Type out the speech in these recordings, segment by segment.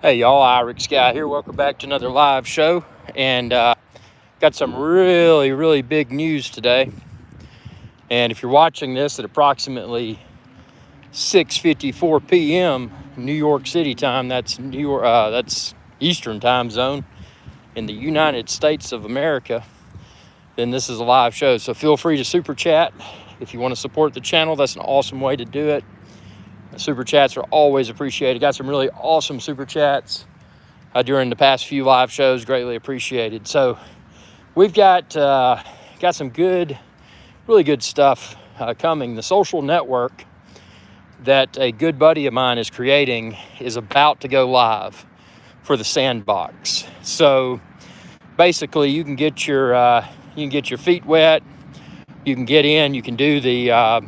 Hey y'all, Irix Guy here. Welcome back to another live show, and got some really big news today. And if you're watching this at approximately 6:54 p.m. New York City time, that's that's Eastern time zone in the United States of America, then this is a live show. So feel free to super chat if you want to support the channel. That's an awesome way to do it. Super chats are always appreciated. Got some really awesome super chats during the past few live shows, greatly appreciated. So we've got some really good stuff coming. The social network that a good buddy of mine is creating is about to go live for the Sandbox. So basically, you can get your feet wet. You can get in. You can do the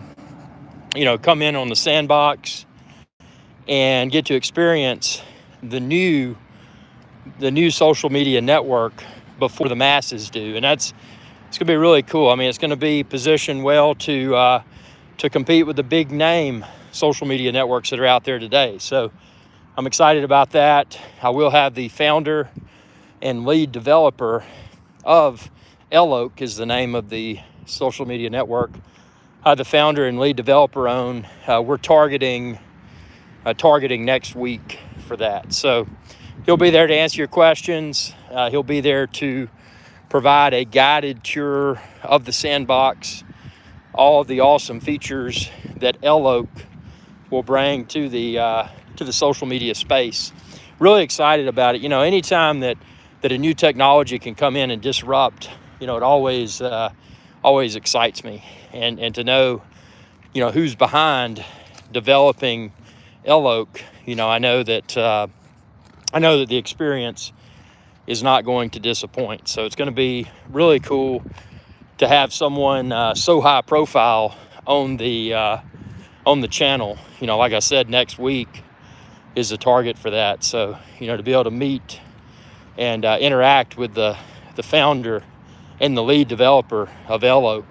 come in on the Sandbox and get to experience the new social media network before the masses do. And it's going to be really cool. I mean, it's going to be positioned well to compete with the big name social media networks that are out there today. So I'm excited about that. I will have the founder and lead developer of Elloak is the name of the social media network. The founder and lead developer own. We're targeting next week for that. So he'll be there to answer your questions. He'll be there to provide a guided tour of the Sandbox, all of the awesome features that Elloak will bring to the social media space. Really excited about it. You know, anytime that a new technology can come in and disrupt, it always excites me. And to know, who's behind developing Elloak, I know that the experience is not going to disappoint. So it's going to be really cool to have someone so high profile on the channel. Like I said, next week is the target for that. So to be able to meet and interact with the founder and the lead developer of Elloak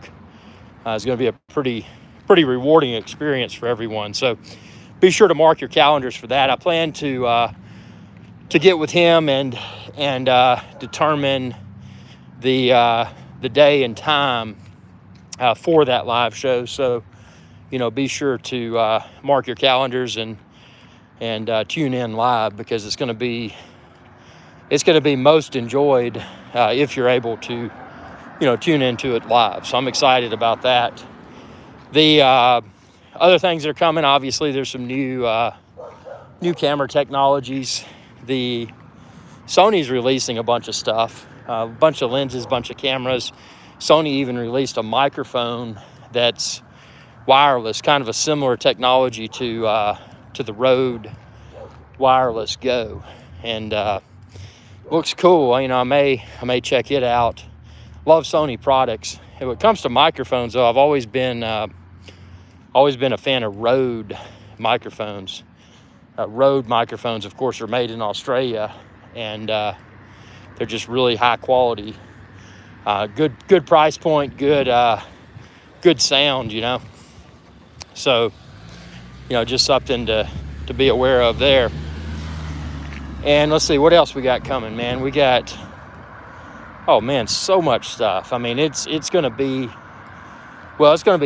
is going to be a pretty rewarding experience for everyone. So be sure to mark your calendars for that. I plan to get with him and determine the day and time for that live show. So be sure to mark your calendars and tune in live, because it's going to be most enjoyed if you're able to tune into it live. So I'm excited about that. The other things that are coming, obviously, there's some new camera technologies. The Sony's releasing a bunch of stuff, a bunch of lenses, a bunch of cameras. Sony even released a microphone that's wireless, kind of a similar technology to the Rode Wireless Go, and looks cool. I may check it out. Love Sony products. And when it comes to microphones, though, I've always been a fan of Rode microphones. Rode microphones, of course, are made in Australia, and they're just really high quality. Good price point, good sound. So just something to be aware of there. And let's see what else we got coming, man. We got, oh man, so much stuff. I mean, it's going to be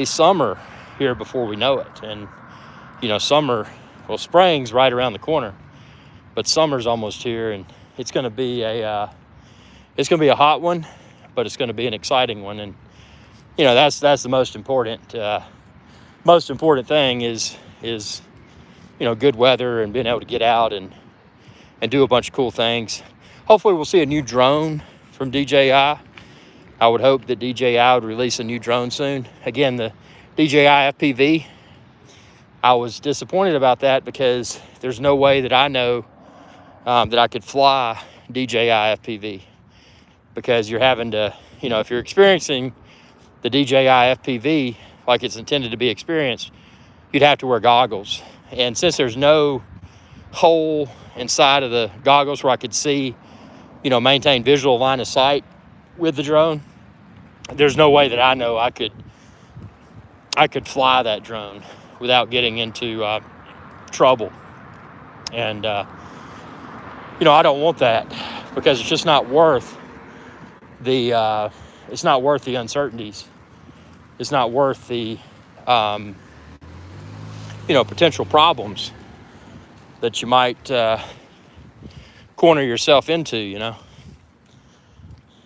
summer here before we know it. And, spring's right around the corner, but summer's almost here, and it's going to be a hot one, but it's going to be an exciting one. And, that's the most important thing is good weather and being able to get out and do a bunch of cool things. Hopefully we'll see a new drone from DJI. I would hope that DJI would release a new drone soon. Again, the DJI FPV, I was disappointed about that because there's no way that I know that I could fly DJI FPV, because you're having to, if you're experiencing the DJI FPV like it's intended to be experienced, you'd have to wear goggles. And since there's no hole inside of the goggles where I could see, maintain visual line of sight with the drone, there's no way that I know I could fly that drone without getting into trouble. And I don't want that, because it's just not worth the it's not worth the uncertainties. It's not worth the potential problems that you might corner yourself into.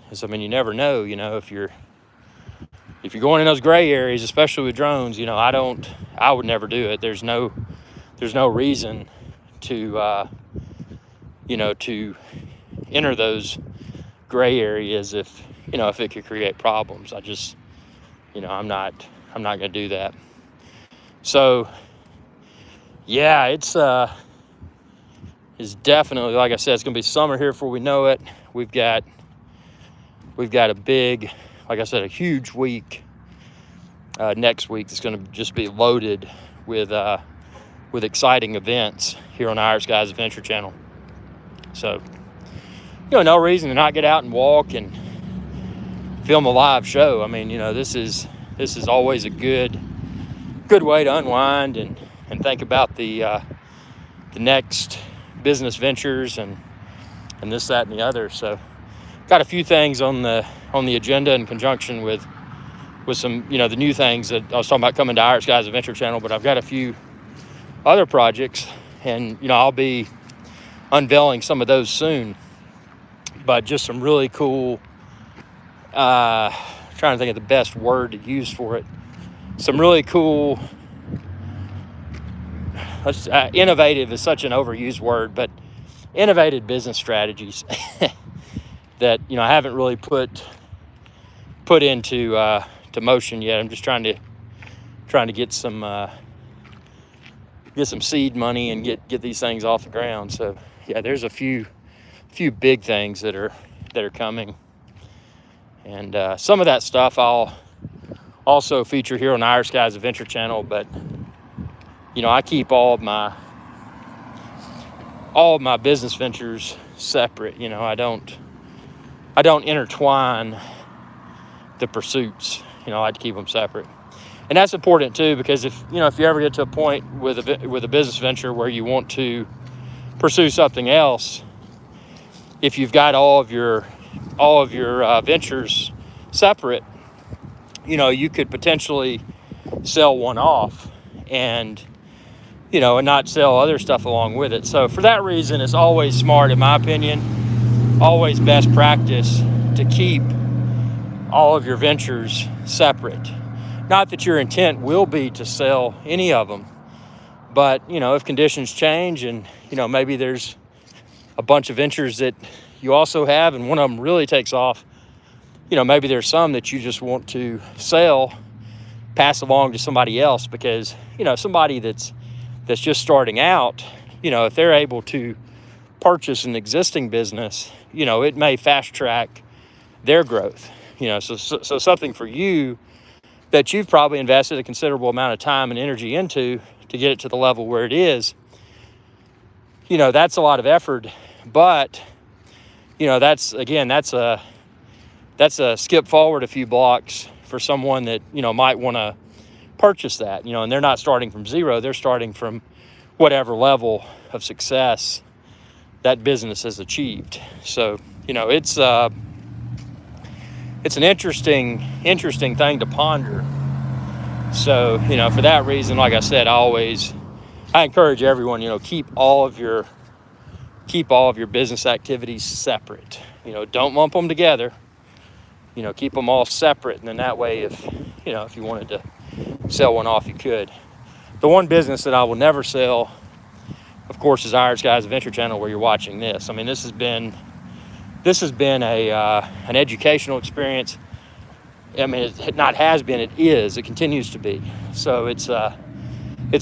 Because, you never know, if you're going in those gray areas, especially with drones. I would never do it. There's no reason to to enter those gray areas if it could create problems. I'm not going to do that. So yeah, it's definitely, like I said, it's going to be summer here before we know it. We've got a big, like I said, a huge week next week that's going to just be loaded with exciting events here on the Irish Guys Adventure Channel. So, no reason to not get out and walk and film a live show. This is always a good way to unwind and think about the next business ventures and this, that, and the other. So, got a few things on the agenda in conjunction with some, the new things that I was talking about coming to Irish Guys Adventure Channel, but I've got a few other projects, and I'll be unveiling some of those soon. But just some really cool, trying to think of the best word to use for it. Some really cool, innovative is such an overused word, but innovative business strategies that I haven't really put into to motion yet. I'm just trying to get some seed money and get these things off the ground. So yeah, there's a few big things that are coming, and some of that stuff I'll also feature here on Irish Guys Adventure Channel. But I keep all of my business ventures separate. I don't intertwine the pursuits. I like to keep them separate, and that's important too, because if you ever get to a point with a business venture where you want to pursue something else, if you've got all of your ventures separate, you could potentially sell one off and not sell other stuff along with it. So for that reason, it's always smart, in my opinion, always best practice to keep all of your ventures separate. Not that your intent will be to sell any of them, but if conditions change and maybe there's a bunch of ventures that you also have and one of them really takes off, maybe there's some that you just want to sell, pass along to somebody else, because somebody that's just starting out, if they're able to purchase an existing business, it may fast track their growth. So something for you that you've probably invested a considerable amount of time and energy into to get it to the level where it is, that's a lot of effort. But that's a skip forward a few blocks for someone that might want to purchase that, and they're not starting from zero. They're starting from whatever level of success that business has achieved. So it's an interesting thing to ponder. So for that reason, like I said, I encourage everyone, keep all of your business activities separate. Don't lump them together. Keep them all separate, and then that way, if you wanted to sell one off, you could. The one business that I will never sell, of course, is Irish Guys Adventure Channel, where you're watching this. This has been an educational experience. It is. It continues to be. So it's a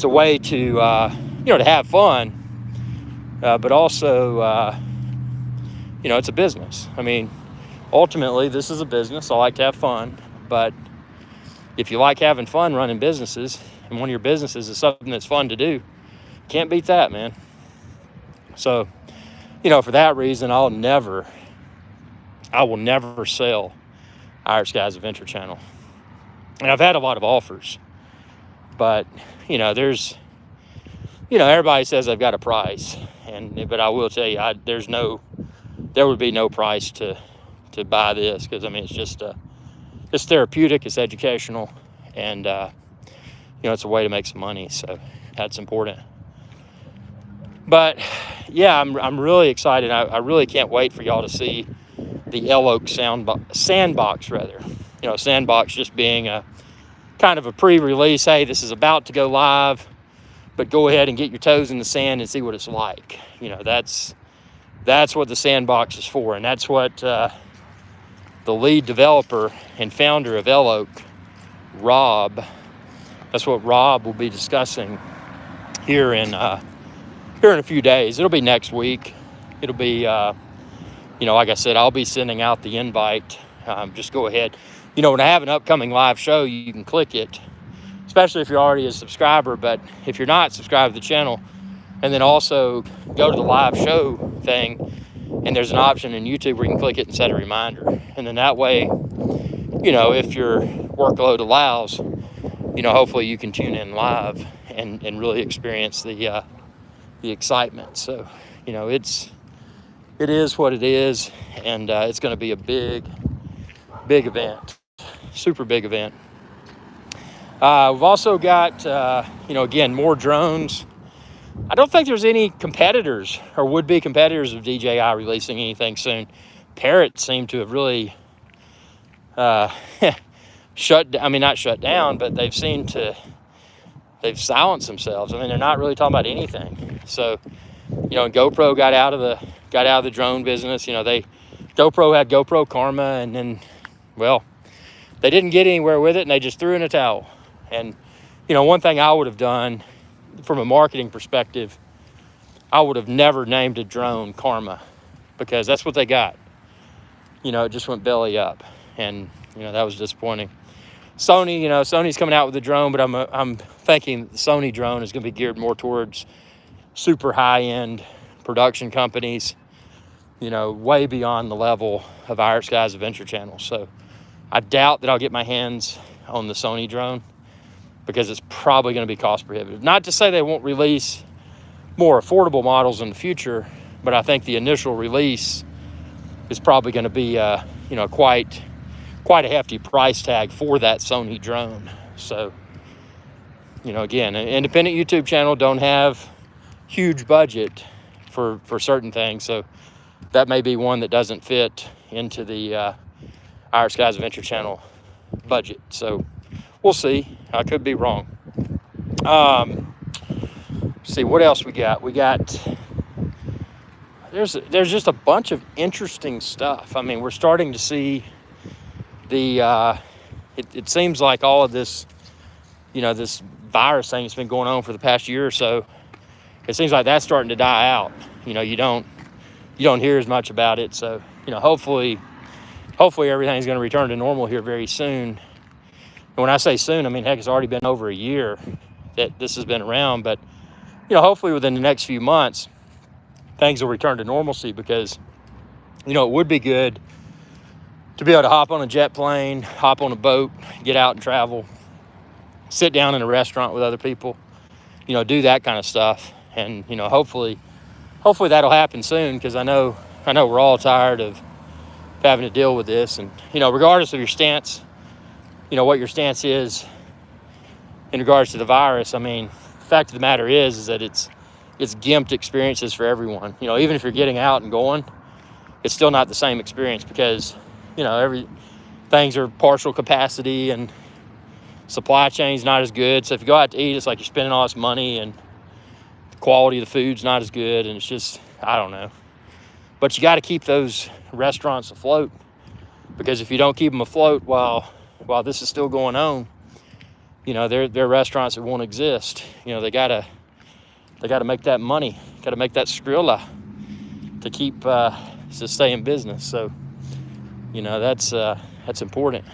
way to to have fun, but also it's a business. Ultimately, this is a business. I like to have fun, but if you like having fun running businesses, and one of your businesses is something that's fun to do, can't beat that, man. So, for that reason, I will never sell Irish Guys Adventure Channel. And I've had a lot of offers, but there's everybody says they've got a price, but I will tell you, there would be no price to buy this, because I mean it's therapeutic, it's educational, and it's a way to make some money, so that's important. But yeah, I'm really excited. I really can't wait for y'all to see the Elk Sandbox rather. Sandbox just being a kind of a pre-release. Hey, this is about to go live, but go ahead and get your toes in the sand and see what it's like. That's what the Sandbox is for, and that's what the lead developer and founder of Elk, Rob, that's what Rob will be discussing here in a few days. It'll be next week. It'll be, like I said, I'll be sending out the invite. Just go ahead. When I have an upcoming live show, you can click it, especially if you're already a subscriber. But if you're not, subscribe to the channel, and then also go to the live show thing, and there's an option in YouTube where you can click it and set a reminder. And then that way, if your workload allows, hopefully you can tune in live and really experience the excitement. So, it is what it is, and it's going to be a big event, super big event. We've also got, again, more drones. I don't think there's any competitors or would-be competitors of DJI releasing anything soon. Parrot seemed to have really not shut down, but they've silenced themselves. I mean, they're not really talking about anything. So, GoPro got out of the drone business. GoPro had GoPro Karma, and then, well, they didn't get anywhere with it, and they just threw in a towel. And, one thing I would have done from a marketing perspective, I would have never named a drone Karma, because that's what they got. It just went belly up, and, that was disappointing. Sony's coming out with a drone, but I'm thinking the Sony drone is going to be geared more towards super high-end production companies, way beyond the level of Our Skies Adventure Channel. So I doubt that I'll get my hands on the Sony drone, because it's probably going to be cost prohibitive. Not to say they won't release more affordable models in the future, but I think the initial release is probably going to be quite a hefty price tag for that Sony drone. So, again, an independent YouTube channel don't have huge budget for certain things, so that may be one that doesn't fit into the Our Skies Adventure Channel budget. So we'll see. I could be wrong. See what else we got. There's just a bunch of interesting stuff. I mean, we're starting to see it seems like all of this, this virus thing that's been going on for the past year or so, it seems like that's starting to die out. You don't hear as much about it. So, hopefully everything's going to return to normal here very soon. And when I say soon, I mean, heck, it's already been over a year that this has been around. But, hopefully within the next few months, things will return to normalcy, because, it would be good to be able to hop on a jet plane, hop on a boat, get out and travel, sit down in a restaurant with other people, do that kind of stuff. And, hopefully that'll happen soon, because I know we're all tired of having to deal with this. And, regardless of your stance, what your stance is in regards to the virus, I mean, the fact of the matter is that it's gimped experiences for everyone. Even if you're getting out and going, it's still not the same experience, because things are partial capacity and supply chain's not as good. So if you go out to eat, it's like you're spending all this money, and the quality of the food's not as good, and it's just, I don't know. But you got to keep those restaurants afloat, because if you don't keep them afloat while this is still going on, they're restaurants that won't exist. They gotta make that money, gotta make that skrilla to keep to stay in business. So, that's important.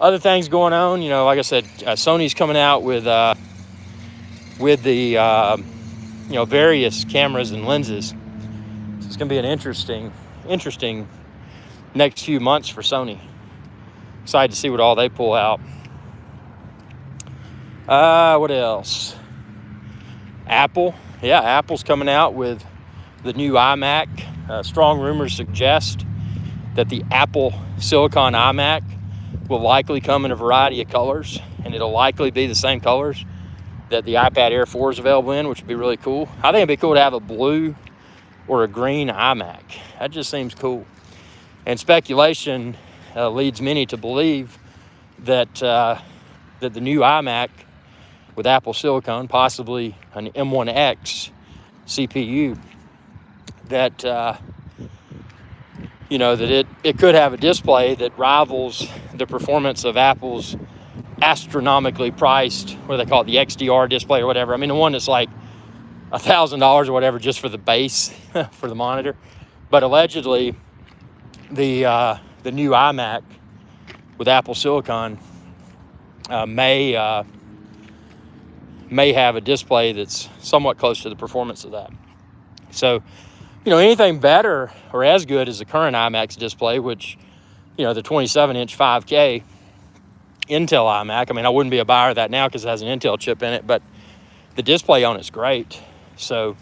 Other things going on, like I said, Sony's coming out with the various cameras and lenses. So it's going to be an interesting next few months for Sony. Excited to see what all they pull out. What else? Apple. Yeah, Apple's coming out with the new iMac. Strong rumors suggest that the Apple Silicon iMac will likely come in a variety of colors, and it'll likely be the same colors that the iPad Air 4 is available in, which would be really cool. I think it'd be cool to have a blue or a green iMac. That just seems cool. And speculation leads many to believe that that the new iMac with Apple Silicon, possibly an M1X CPU, that that it could have a display that rivals the performance of Apple's astronomically priced, what do they call it, the XDR display or whatever. I mean, the one that's like $1,000 or whatever just for the base for the monitor. But allegedly, the new iMac with Apple Silicon may have a display that's somewhat close to the performance of that. So, anything better or as good as the current iMac's display, which, the 27-inch 5K Intel iMac. I mean, I wouldn't be a buyer of that now because it has an Intel chip in it, but the display on it's great. So,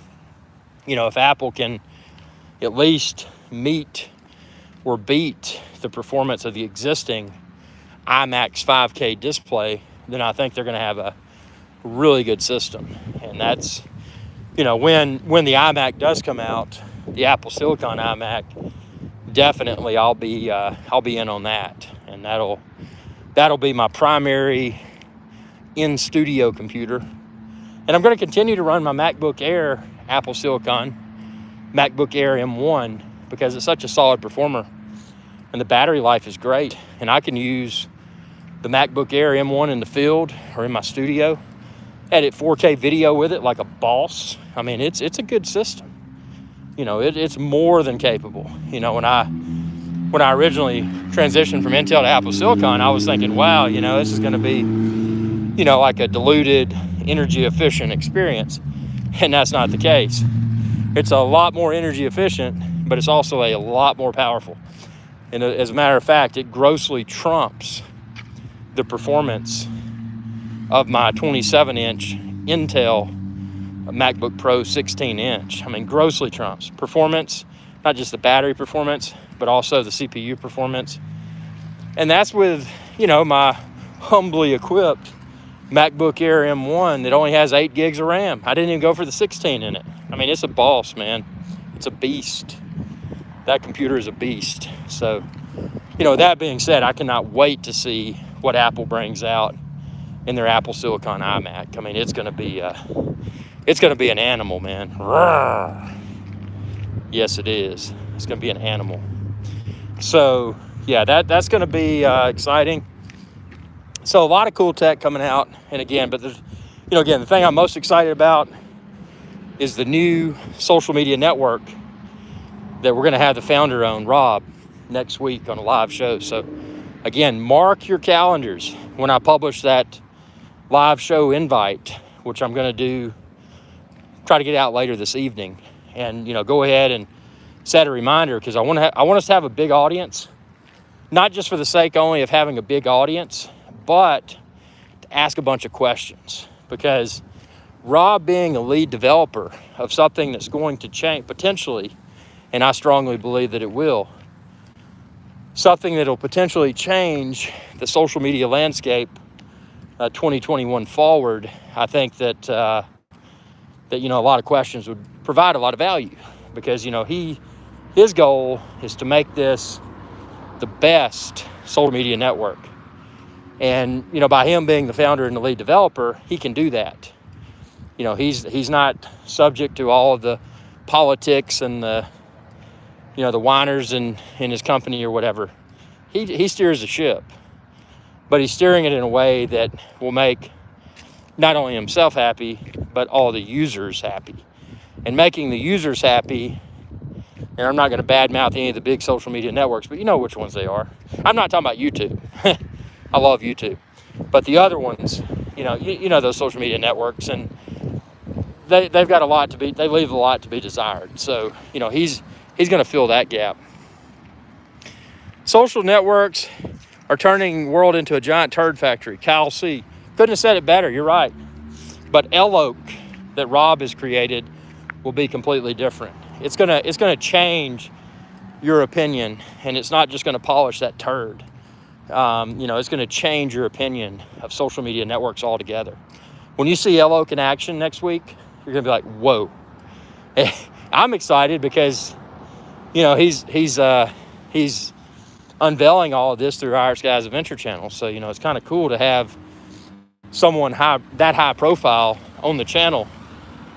if Apple can at least meet or beat the performance of the existing iMac's 5K display, then I think they're going to have a really good system. And that's, when the iMac does come out, the Apple Silicon iMac, definitely I'll be in on that, and that'll be my primary in-studio computer. And I'm going to continue to run my MacBook Air Apple Silicon, MacBook Air M1, because it's such a solid performer and the battery life is great. And I can use the MacBook Air M1 in the field or in my studio, edit 4K video with it like a boss. I mean, it's a good system. It's more than capable. When I originally transitioned from Intel to Apple Silicon, I was thinking, wow, this is going to be, like a diluted, energy efficient experience. And that's not the case. It's a lot more energy efficient, but it's also a lot more powerful. And as a matter of fact, it grossly trumps the performance of my 27-inch Intel MacBook Pro 16-inch. I mean, grossly trumps performance, not just the battery performance, but also the CPU performance. And that's with, my humbly equipped MacBook Air M1 that only has 8 gigs of RAM. I didn't even go for the 16 in it. I mean, it's a boss, man. It's a beast. That computer is a beast. So, that being said, I cannot wait to see what Apple brings out in their Apple Silicon iMac. I mean, it's going to be an animal, man. Rawr. Yes, it is. It's going to be an animal. So, yeah, that's going to be exciting. So, a lot of cool tech coming out. And again, the thing I'm most excited about is the new social media network that we're going to have the founder on, Rob, next week on a live show. So, again, mark your calendars when I publish that live show invite, which I'm going to try to get out later this evening. And, go ahead and set a reminder, because I want us to have a big audience, not just for the sake only of having a big audience, but to ask a bunch of questions. Because Rob being a lead developer of something that's going to change potentially, and I strongly believe that it will, something that will potentially change the social media landscape 2021 forward, I think that a lot of questions would provide a lot of value, because his goal is to make this the best social media network. And by him being the founder and the lead developer, he can do that. He's not subject to all of the politics and the whiners in his company or whatever. He steers the ship, but he's steering it in a way that will make not only himself happy, but all the users happy. And making the users happy, and I'm not going to badmouth any of the big social media networks, but you know which ones they are. I'm not talking about YouTube. I love YouTube. But the other ones, those social media networks, and they've got they leave a lot to be desired. So, he's going to fill that gap. Social networks are turning the world into a giant turd factory. Kyle C. Couldn't have said it better. You're right. But Eloque, that Rob has created will be completely different. It's gonna change your opinion, and it's not just gonna polish that turd. It's gonna change your opinion of social media networks altogether. When you see Elok in action next week, you're gonna be like, whoa. I'm excited because, he's unveiling all of this through Irish Guys Adventure Channel. So, it's kind of cool to have someone that high profile on the channel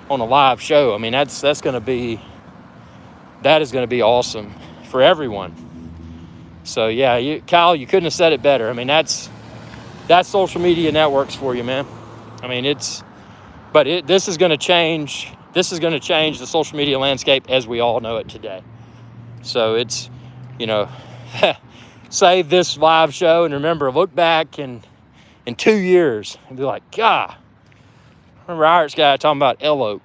on a live show. I mean, that is going to be awesome for everyone. So yeah, Kyle, you couldn't have said it better. I mean, that's social media networks for you, man. I mean, this is going to change the social media landscape as we all know it today. So it's, save this live show and remember, look back in 2 years and be like, God, I remember Irish guy talking about Elok,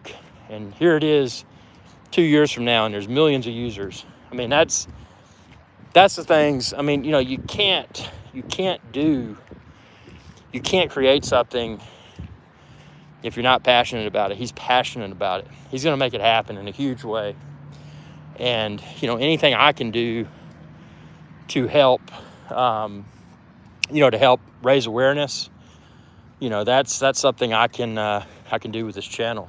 and here it is 2 years from now, and there's millions of users. I mean, that's the things. I mean, you can't create something if you're not passionate about it. He's passionate about it. He's going to make it happen in a huge way. And, anything I can do to help, to help raise awareness, that's something I can do with this channel.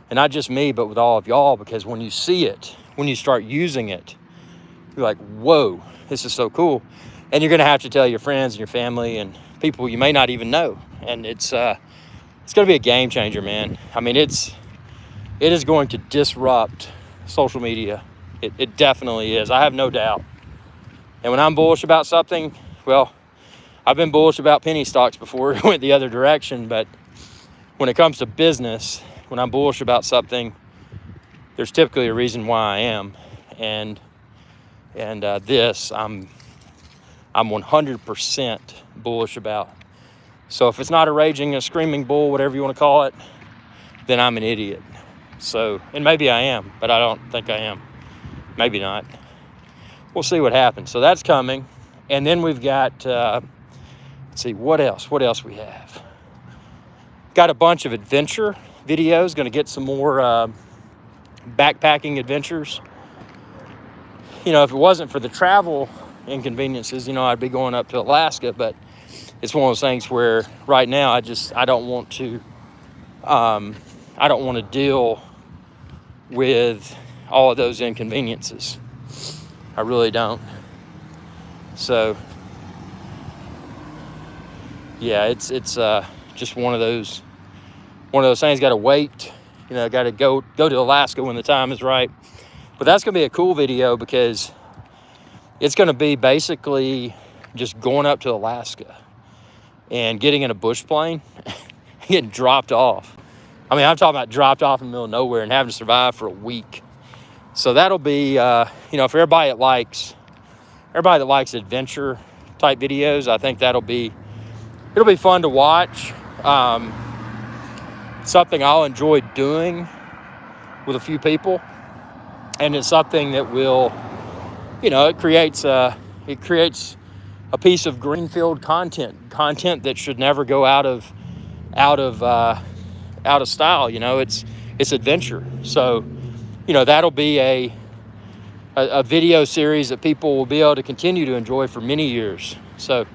And not just me, but with all of y'all, because when you see it, when you start using it, you're like, whoa, this is so cool. And you're going to have to tell your friends and your family and people you may not even know. And it's going to be a game changer, man. I mean, it is going to disrupt social media. It definitely is. I have no doubt. And when I'm bullish about something, well, I've been bullish about penny stocks before it went the other direction. But when it comes to business, when I'm bullish about something, there's typically a reason why I am. And this I'm 100% bullish about. So if it's not a screaming bull, whatever you want to call it, then I'm an idiot. So, and maybe I am, but I don't think I am. Maybe not. We'll see what happens. So that's coming. And then we've got, let's see, what else we have? Got a bunch of adventure videos. Going to get some more backpacking adventures. If it wasn't for the travel inconveniences, I'd be going up to Alaska, but it's one of those things where right now I don't want to deal with all of those inconveniences. I really don't. So yeah, it's just one of those things. Got to wait, got to go to Alaska when the time is right. But that's going to be a cool video because it's going to be basically just going up to Alaska and getting in a bush plane, getting dropped off. I mean, I'm talking about dropped off in the middle of nowhere and having to survive for a week. So that'll be, for everybody that likes adventure type videos, I think it'll be fun to watch. Something I'll enjoy doing with a few people. And it's something that will, it creates a piece of greenfield content that should never go out of style. It's adventure. So, that'll be a video series that people will be able to continue to enjoy for many years. So,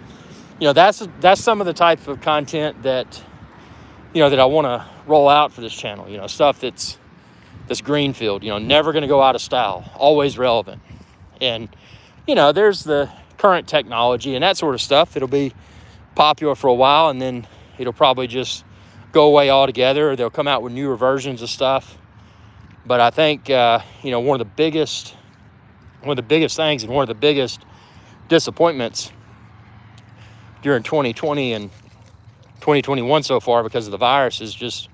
that's some of the type of content that, that I want to roll out for this channel. Stuff that's greenfield, never going to go out of style, always relevant. And, there's the current technology and that sort of stuff that'll be popular for a while, and then it'll probably just go away altogether, or they'll come out with newer versions of stuff. But I think, one of the biggest things and one of the biggest disappointments during 2020 and 2021 so far because of the virus is just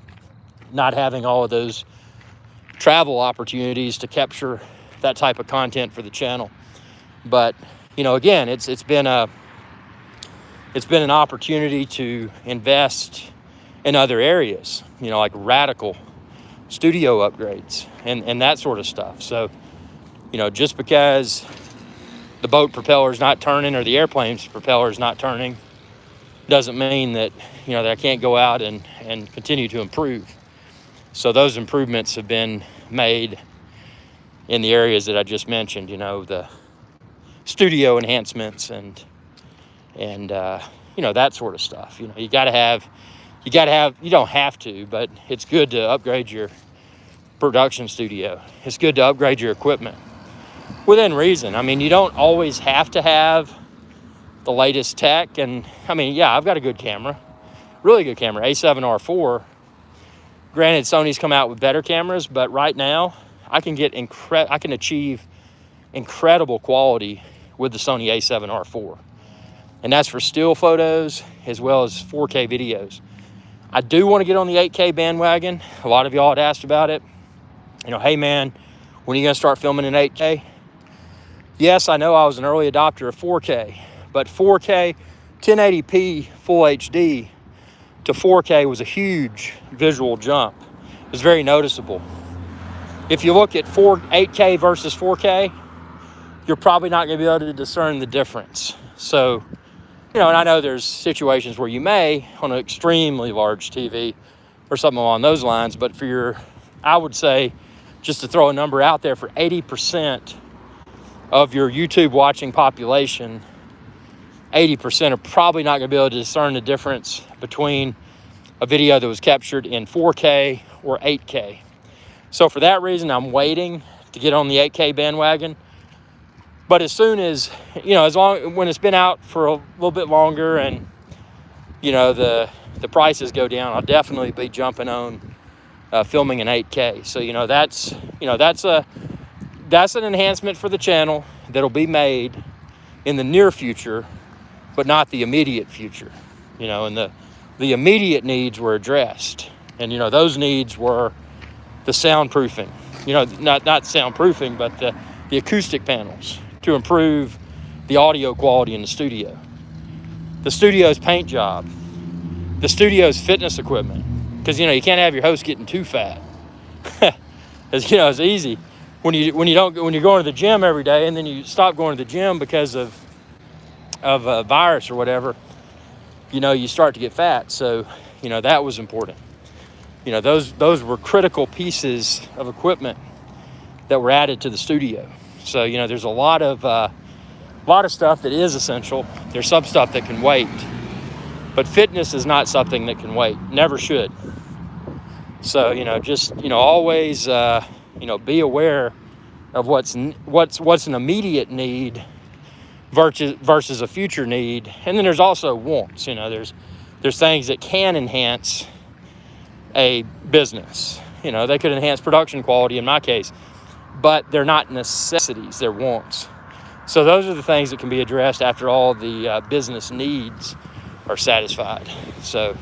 not having all of those travel opportunities to capture that type of content for the channel. But again, it's been an opportunity to invest in other areas, like radical studio upgrades and that sort of stuff. So just because the boat propeller is not turning or the airplane's propeller is not turning doesn't mean that that I can't go out and continue to improve. So those improvements have been made in the areas that I just mentioned, the studio enhancements and that sort of stuff. You don't have to, but it's good to upgrade your production studio. It's good to upgrade your equipment within reason. I mean, you don't always have to have the latest tech. And I mean, yeah, I've got a good camera, really good camera, A7R4. Granted, Sony's come out with better cameras, but right now I can achieve incredible quality with the Sony A7R4. And that's for still photos as well as 4K videos. I do want to get on the 8K bandwagon. A lot of y'all had asked about it. Hey man, when are you going to start filming in 8K? Yes, I know I was an early adopter of 4K, but 4K, 1080p Full HD to 4K was a huge visual jump. It was very noticeable. If you look at 8K versus 4K, you're probably not going to be able to discern the difference. So, and I know there's situations where you may on an extremely large TV or something along those lines, but I would say, just to throw a number out there, for 80% of your YouTube watching population, 80% are probably not going to be able to discern the difference between a video that was captured in 4K or 8K. So for that reason, I'm waiting to get on the 8K bandwagon. But as soon as, when it's been out for a little bit longer and, the prices go down, I'll definitely be jumping on filming in 8K. So, that's an enhancement for the channel that'll be made in the near future, but not the immediate future, and the immediate needs were addressed. And, those needs were the soundproofing, not soundproofing, but the acoustic panels to improve the audio quality in the studio, the studio's paint job, the studio's fitness equipment, because, you can't have your host getting too fat. It's easy when you're going to the gym every day and then you stop going to the gym because of a virus or whatever, you start to get fat. So, that was important. Those were critical pieces of equipment that were added to the studio. So, there's a lot of stuff that is essential. There's some stuff that can wait, but fitness is not something that can wait. Never should. So, always, be aware of what's an immediate need versus a future need. And then there's also wants. There's things that can enhance a business. They could enhance production quality in my case, but they're not necessities, they're wants. So those are the things that can be addressed after all the business needs are satisfied. So,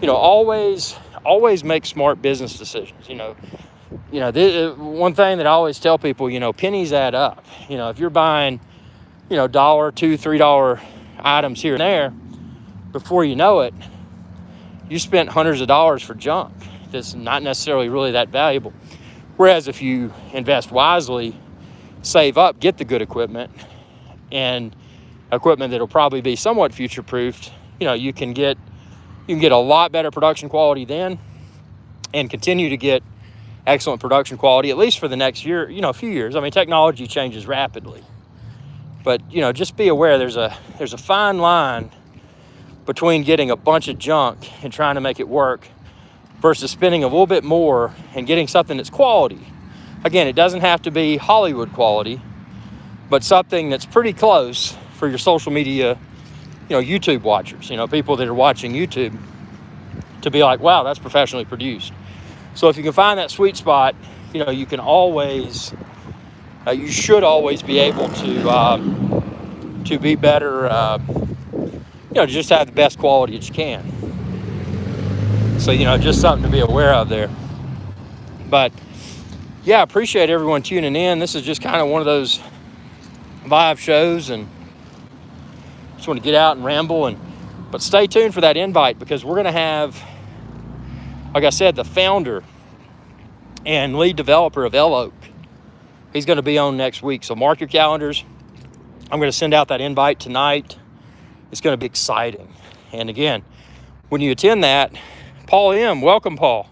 always make smart business decisions. One thing that I always tell people, pennies add up. If you're buying, $1, $2, $3 items here and there, before you know it, you spent hundreds of dollars for junk that's not necessarily really that valuable. Whereas if you invest wisely, save up, get the good equipment, and equipment that'll probably be somewhat future-proofed, you can get a lot better production quality then, and continue to get excellent production quality, at least for the next year, a few years. I mean, technology changes rapidly. But, just be aware there's a fine line between getting a bunch of junk and trying to make it work versus spending a little bit more and getting something that's quality. Again, it doesn't have to be Hollywood quality, but something that's pretty close for your social media, YouTube watchers, people that are watching YouTube, to be like, wow, that's professionally produced. So if you can find that sweet spot, you can always, you should always be able to be better, just have the best quality that you can. So, just something to be aware of there. But yeah, I appreciate everyone tuning in. This is just kind of one of those live shows, and just want to get out and ramble. But stay tuned for that invite, because we're going to have, like I said, the founder and lead developer of Elk. He's going to be on next week. So mark your calendars. I'm going to send out that invite tonight. It's going to be exciting. And again, when you attend that, Paul M., welcome, Paul.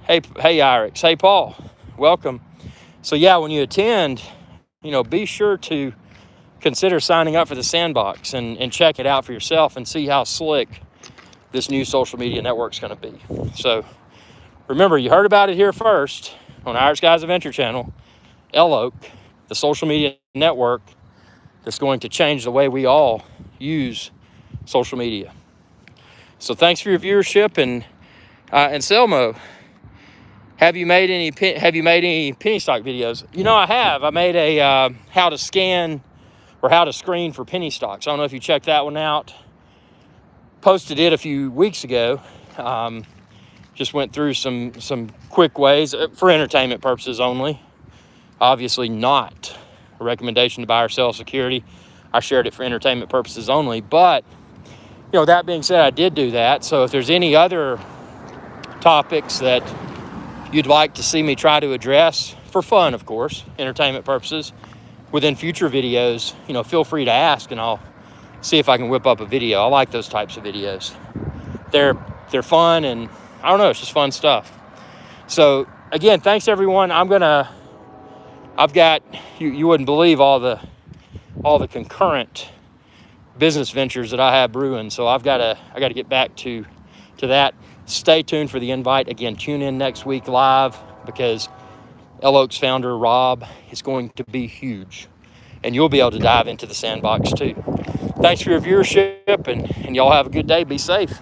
Hey, Irix. Hey, Paul. Welcome. So yeah, when you attend, be sure to consider signing up for the Sandbox and check it out for yourself and see how slick this new social media network is going to be. So remember, you heard about it here first on Irish Guys Adventure Channel. Elk, the social media network that's going to change the way we all use social media. So thanks for your viewership, and Selmo, have you made any penny stock videos? I have. I made a how to scan or how to screen for penny stocks. I don't know if you checked that one out. Posted it a few weeks ago. Just went through some quick ways for entertainment purposes only. Obviously not a recommendation to buy or sell security. I shared it for entertainment purposes only. But, that being said, I did do that. So if there's any other topics that you'd like to see me try to address, for fun, of course, entertainment purposes, within future videos, feel free to ask, and I'll see if I can whip up a video. I like those types of videos. They're fun, and I don't know, it's just fun stuff. So again, thanks everyone. I've got, you wouldn't believe all the concurrent business ventures that I have brewing. So I got to get back to that. Stay tuned for the invite. Again, tune in next week live, because Elk's founder, Rob, is going to be huge. And you'll be able to dive into the Sandbox too. Thanks for your viewership, and y'all have a good day. Be safe.